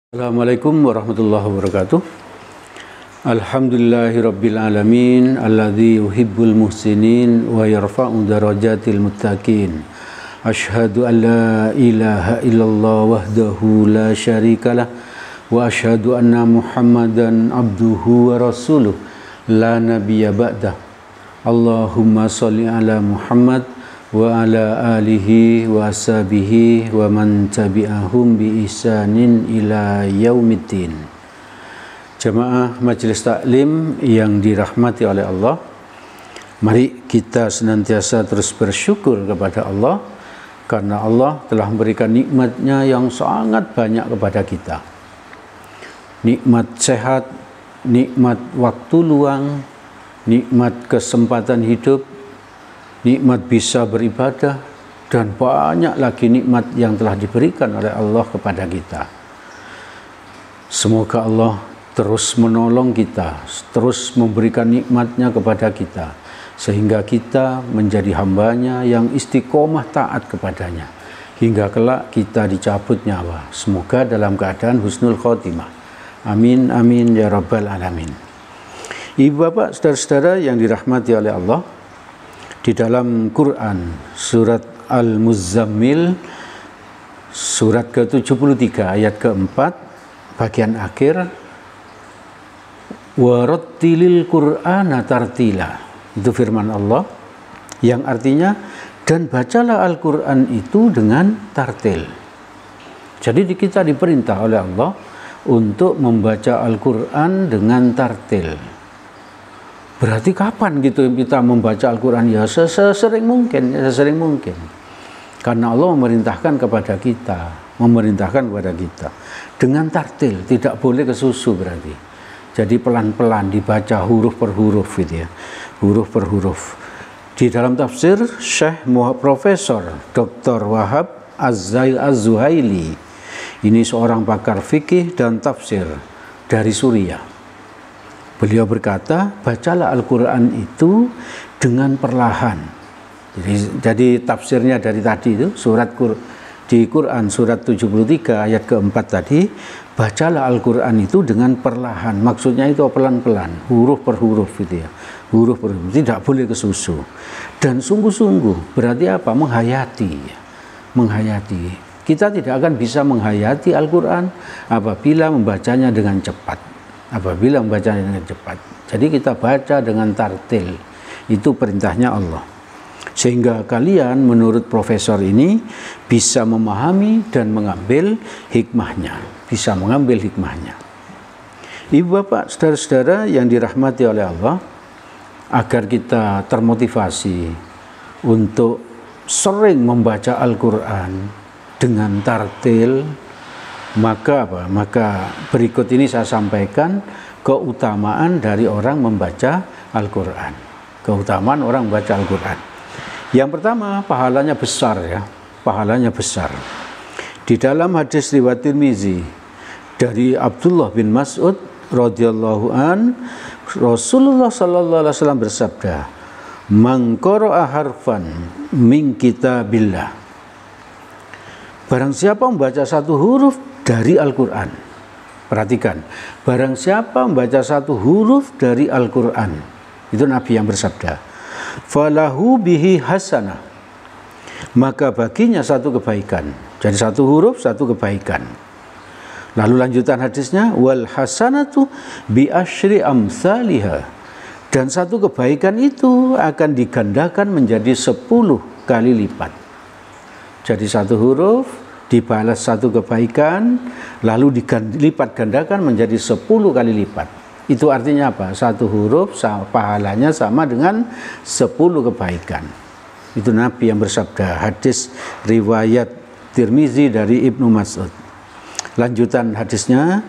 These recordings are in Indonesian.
Assalamualaikum warahmatullahi wabarakatuh. Alhamdulillahirabbil alamin alladzi yuhibbul muhsinin wa yarfa'u darajatil muttaqin. Asyhadu an la ilaha illallah wahdahu la syarikalah wa asyhadu anna Muhammadan abduhu wa rasuluh la nabiyya ba'dah. Allahumma shalli ala Muhammad wa ala alihi wa ashabihi wa man tabi'ahum bi ihsanin ila yaumiddin. Jamaah Majelis Taklim yang dirahmati oleh Allah, mari kita senantiasa terus bersyukur kepada Allah karena Allah telah memberikan nikmat-Nya yang sangat banyak kepada kita. Nikmat sehat, nikmat waktu luang, nikmat kesempatan hidup, nikmat bisa beribadah, dan banyak lagi nikmat yang telah diberikan oleh Allah kepada kita. Semoga Allah terus menolong kita, terus memberikan nikmat-Nya kepada kita, sehingga kita menjadi hamba-Nya yang istiqomah taat kepadanya, hingga kelak kita dicabut nyawa. Semoga dalam keadaan husnul khotimah. Amin, amin, ya rabbal alamin. Ibu bapak, saudara-saudara yang dirahmati oleh Allah, di dalam Quran surat Al-Muzammil surat ke-73 ayat ke-4 bagian akhir, warattilil Qur'ana tartila, itu firman Allah yang artinya dan bacalah Al-Quran itu dengan tartil. Jadi kita diperintah oleh Allah untuk membaca Al-Quran dengan tartil. Berarti kapan gitu kita membaca Al-Quran? Ya sesering mungkin, karena Allah memerintahkan kepada kita, dengan tartil, tidak boleh kesusu berarti. Jadi pelan-pelan dibaca huruf per huruf gitu ya, huruf per huruf. Di dalam tafsir Syekh Profesor Dr. Wahab Az-Zuhaili, ini seorang pakar fikih dan tafsir dari Suriah. Beliau berkata, bacalah Al-Quran itu dengan perlahan. Jadi tafsirnya dari tadi itu, di Quran surat 73 ayat ke-4 tadi, bacalah Al-Quran itu dengan perlahan. Maksudnya itu pelan-pelan, huruf per huruf gitu ya. Huruf per huruf, tidak boleh kesusu. Dan sungguh-sungguh, berarti apa? Menghayati. Kita tidak akan bisa menghayati Al-Quran apabila membacanya dengan cepat. Jadi kita baca dengan tartil, itu perintahnya Allah, sehingga kalian menurut profesor ini bisa memahami dan mengambil hikmahnya, Ibu bapak, saudara-saudara yang dirahmati oleh Allah, agar kita termotivasi untuk sering membaca Al-Quran dengan tartil, maka berikut ini saya sampaikan keutamaan dari orang membaca Al-Quran. Yang pertama, pahalanya besar ya, Di dalam hadis riwayat Tirmizi dari Abdullah bin Mas'ud radhiyallahu an, Rasulullah sallallahu alaihi wasallam bersabda, "Man qara'a harfan min kitabillah." Barang siapa membaca satu huruf dari Al-Quran. Perhatikan, barang siapa membaca satu huruf dari Al-Quran, itu Nabi yang bersabda, falahu bihi hasanah, maka baginya satu kebaikan. Jadi satu huruf, satu kebaikan. Lalu lanjutan hadisnya, wal hasanatu bi asyri amsalihha, dan satu kebaikan itu akan digandakan menjadi 10 kali lipat. Jadi satu huruf dibalas satu kebaikan, lalu dilipat gandakan menjadi 10 kali lipat. Itu artinya apa? Satu huruf pahalanya sama dengan 10 kebaikan. Itu Nabi yang bersabda, hadis riwayat Tirmizi dari Ibnu Mas'ud. Lanjutan hadisnya,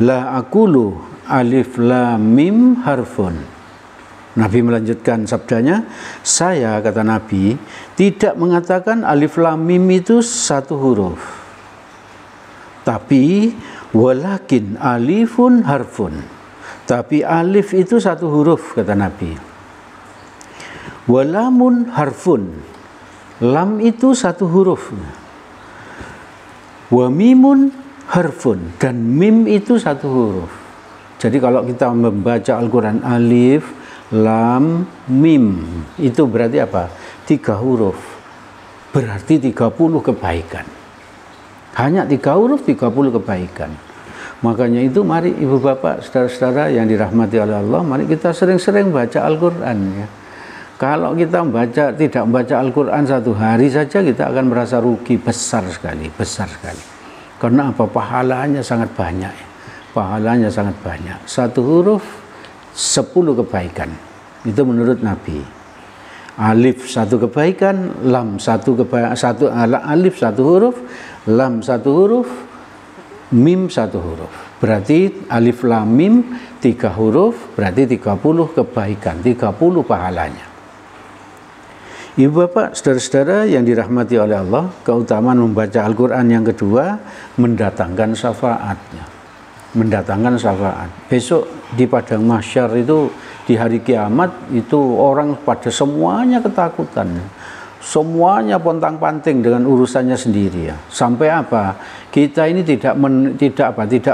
la aqulu alif lam mim harfun. Nabi melanjutkan sabdanya, saya, kata Nabi, tidak mengatakan alif lam mim itu satu huruf, tapi walakin alifun harfun, tapi alif itu satu huruf, kata Nabi. Walamun harfun, lam itu satu huruf. Wa mimun harfun, dan mim itu satu huruf. Jadi kalau kita membaca Al-Quran alif, lam, mim, itu berarti apa? 3 huruf. Berarti 30 kebaikan. Hanya 3 huruf, 30 kebaikan. Makanya itu mari ibu bapak, saudara-saudara yang dirahmati oleh Allah, mari kita sering-sering baca Al-Quran ya. Kalau kita tidak membaca Al-Quran 1 hari saja, kita akan merasa rugi besar sekali, besar sekali. Karena apa? Pahalanya sangat banyak ya. Pahalanya sangat banyak. 1 huruf 10 kebaikan. Itu menurut Nabi. Alif 1 kebaikan, lam 1 kebaikan, alif 1 huruf, lam 1 huruf, mim 1 huruf. Berarti alif lam mim 3 huruf, berarti 30 kebaikan, 30 pahalanya. Ibu bapak, saudara-saudara yang dirahmati oleh Allah, keutamaan membaca Al-Quran yang kedua, mendatangkan syafaatnya. Mendatangkan syafaat. Besok di padang mahsyar itu, di hari kiamat itu orang pada semuanya ketakutan, semuanya pontang-panting dengan urusannya sendiri ya. Sampai apa? Kita ini tidak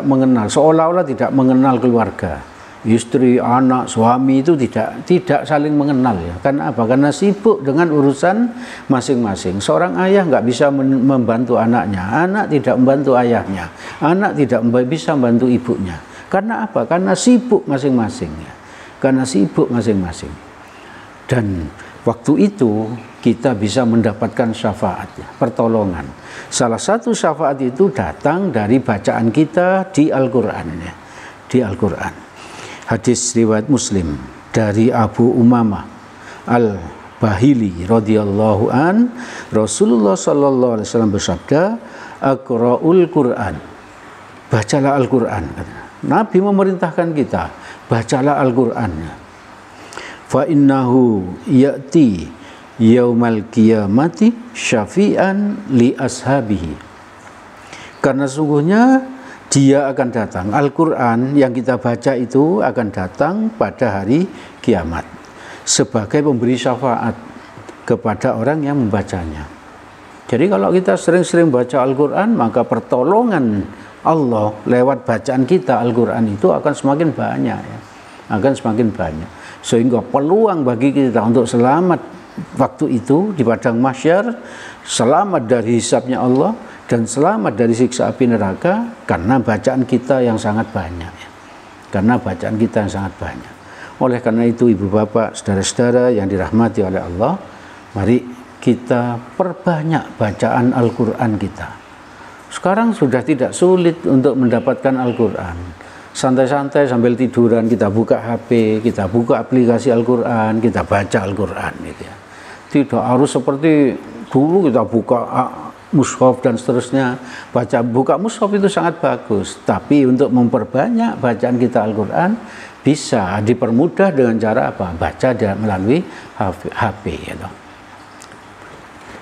mengenal, seolah-olah tidak mengenal keluarga, istri, anak, suami itu tidak saling mengenal ya. Karena apa? Karena sibuk dengan urusan masing-masing. Seorang ayah nggak bisa membantu anaknya, anak tidak membantu ayahnya, anak tidak bisa membantu ibunya. Karena apa? Karena sibuk masing-masing ya. Karena sibuk masing-masing. Dan waktu itu kita bisa mendapatkan syafaat ya, pertolongan. Salah satu syafaat itu datang dari bacaan kita di Al-Quran ya, di Al-Quran. Hadis riwayat Muslim dari Abu Umamah Al-Bahili radhiyallahu an, Rasulullah sallallahu alaihi wasallam bersabda, "Aqra'ul Qur'an." Bacalah Al-Qur'an. Nabi memerintahkan kita, bacalah Al-Qur'an. Fa innahu ya'ti yaumal qiyamati syafi'an li ashabihi. Karena sungguhnya dia akan datang, Al-Quran yang kita baca itu akan datang pada hari kiamat sebagai pemberi syafaat kepada orang yang membacanya. Jadi kalau kita sering-sering baca Al-Quran, maka pertolongan Allah lewat bacaan kita Al-Quran itu akan semakin banyak ya. Akan semakin banyak. Sehingga peluang bagi kita untuk selamat waktu itu di padang mahsyar, selamat dari hisabnya Allah, dan selamat dari siksa api neraka karena bacaan kita yang sangat banyak ya. Karena bacaan kita yang sangat banyak. Oleh karena itu ibu bapak, saudara-saudara yang dirahmati oleh Allah, mari kita perbanyak bacaan Al-Quran kita. Sekarang sudah tidak sulit untuk mendapatkan Al-Quran. Santai-santai sambil tiduran kita buka HP, kita buka aplikasi Al-Quran, kita baca Al-Quran gitu ya. Tidak harus seperti dulu kita buka mushaf dan seterusnya. Buka mushaf itu sangat bagus, tapi untuk memperbanyak bacaan kita Al-Quran bisa dipermudah dengan cara apa? Baca melalui HP gitu.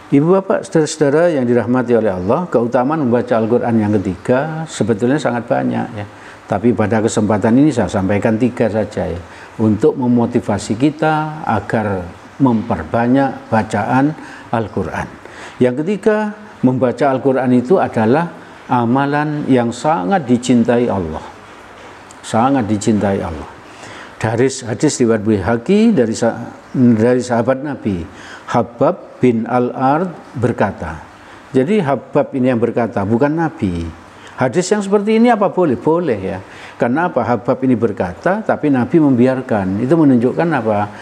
Ibu bapak, saudara-saudara yang dirahmati oleh Allah, keutamaan membaca Al-Quran yang ketiga sebetulnya sangat banyak ya. Tapi pada kesempatan ini saya sampaikan 3 saja ya, untuk memotivasi kita agar memperbanyak bacaan Al-Quran. Yang ketiga, membaca Al-Quran itu adalah amalan yang sangat dicintai Allah. Sangat dicintai Allah. Dari hadis riwayat Baihaqi dari sahabat Nabi, Habab bin Al-Ard berkata. Jadi Habab ini yang berkata, bukan Nabi. Hadis yang seperti ini apa boleh? Boleh ya. Karena apa? Habab ini berkata, tapi Nabi membiarkan. Itu menunjukkan apa?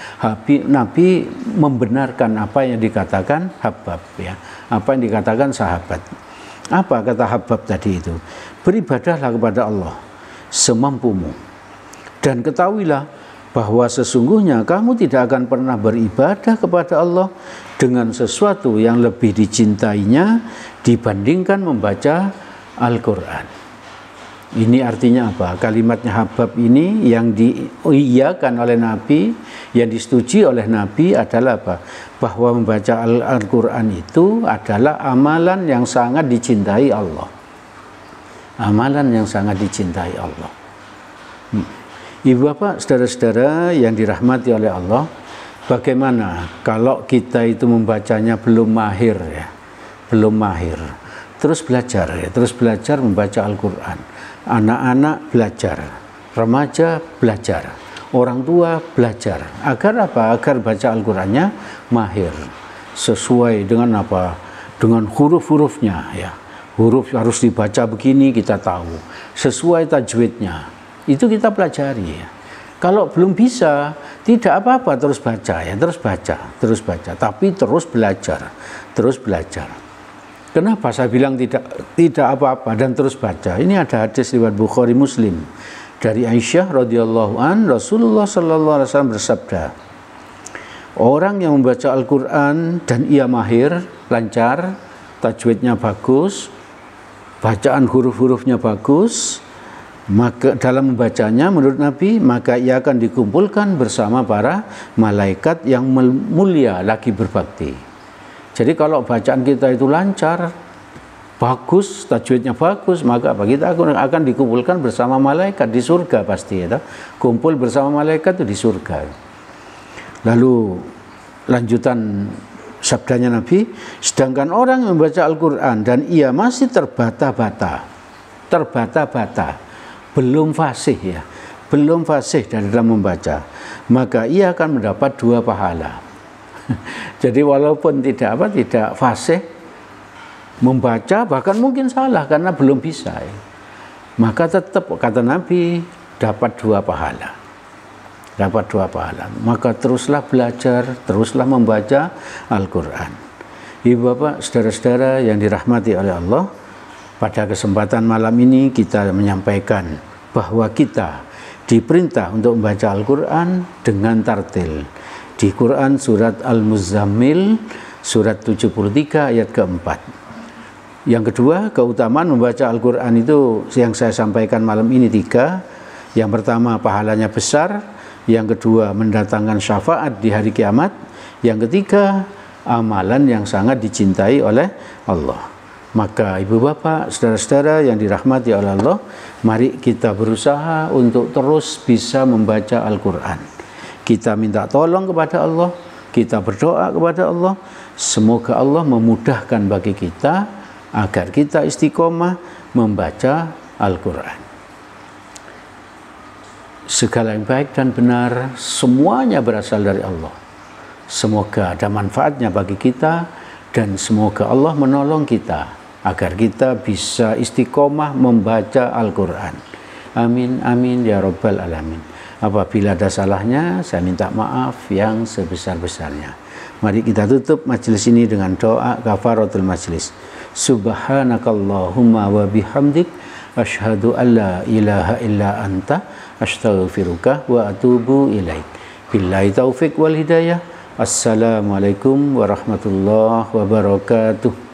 Nabi membenarkan apa yang dikatakan Habab ya. Apa yang dikatakan sahabat. Apa kata Habab tadi itu? Beribadahlah kepada Allah semampumu. Dan ketahuilah bahwa sesungguhnya kamu tidak akan pernah beribadah kepada Allah dengan sesuatu yang lebih dicintainya dibandingkan membaca Al-Quran. Ini artinya apa? Kalimatnya Habab ini yang diiyakan oleh Nabi, yang disetujui oleh Nabi adalah apa? Bahwa membaca Al-Quran itu adalah amalan yang sangat dicintai Allah. Amalan yang sangat dicintai Allah. Ibu bapak, saudara-saudara yang dirahmati oleh Allah, bagaimana kalau kita itu membacanya belum mahir ya? Belum mahir. terus belajar ya, terus belajar membaca Al-Quran. Anak-anak belajar, remaja belajar, orang tua belajar. Agar apa? Agar baca Al-Qurannya mahir, sesuai dengan apa? Dengan huruf-hurufnya ya. Huruf harus dibaca begini kita tahu, sesuai tajwidnya. Itu kita pelajari ya. Kalau belum bisa, tidak apa-apa, terus baca ya, terus baca, tapi terus belajar, terus belajar. Kenapa saya bilang tidak apa-apa dan terus baca? Ini ada hadis riwayat Bukhari Muslim dari Aisyah radhiyallahu an, Rasulullah sallallahu alaihi wasallam bersabda, orang yang membaca Al-Quran dan ia mahir, lancar, tajwidnya bagus, bacaan huruf-hurufnya bagus, maka dalam membacanya menurut Nabi, maka ia akan dikumpulkan bersama para malaikat yang mulia lagi berbakti. Jadi kalau bacaan kita itu lancar, bagus, tajwidnya bagus, maka apa? Kita akan dikumpulkan bersama malaikat di surga pasti ya. Kumpul bersama malaikat itu di surga. Lalu lanjutan sabdanya Nabi, sedangkan orang yang membaca Al-Quran dan ia masih terbata-bata, belum fasih ya, belum fasih dalam membaca, maka ia akan mendapat 2 pahala. Jadi walaupun tidak fasih membaca, bahkan mungkin salah karena belum bisa ya, maka tetap kata Nabi dapat 2 pahala. Dapat 2 pahala. Maka teruslah belajar, teruslah membaca Al-Quran. Ibu bapak, saudara-saudara yang dirahmati oleh Allah, pada kesempatan malam ini kita menyampaikan bahwa kita diperintah untuk membaca Al-Quran dengan tartil. Di Quran surat Al-Muzammil, surat 73 ayat keempat. Yang kedua, keutamaan membaca Al-Quran itu yang saya sampaikan malam ini 3. Yang pertama, pahalanya besar. Yang kedua, mendatangkan syafaat di hari kiamat. Yang ketiga, amalan yang sangat dicintai oleh Allah. Maka ibu bapak, saudara-saudara yang dirahmati oleh Allah, mari kita berusaha untuk terus bisa membaca Al-Quran. Kita minta tolong kepada Allah, kita berdoa kepada Allah, semoga Allah memudahkan bagi kita agar kita istiqomah membaca Al-Quran. Segala yang baik dan benar semuanya berasal dari Allah. Semoga ada manfaatnya bagi kita dan semoga Allah menolong kita agar kita bisa istiqomah membaca Al-Quran. Amin, amin, ya Rabbal Alamin. Apabila ada salahnya, saya minta maaf yang sebesar-besarnya. Mari kita tutup majelis ini dengan doa kafaratul majelis. Subhanakallahumma wa bihamdik, asyhadu an la ilaha illa anta, astaghfiruka wa atubu ilaik. Billahi taufik wal hidayah. Assalamualaikum warahmatullahi wabarakatuh.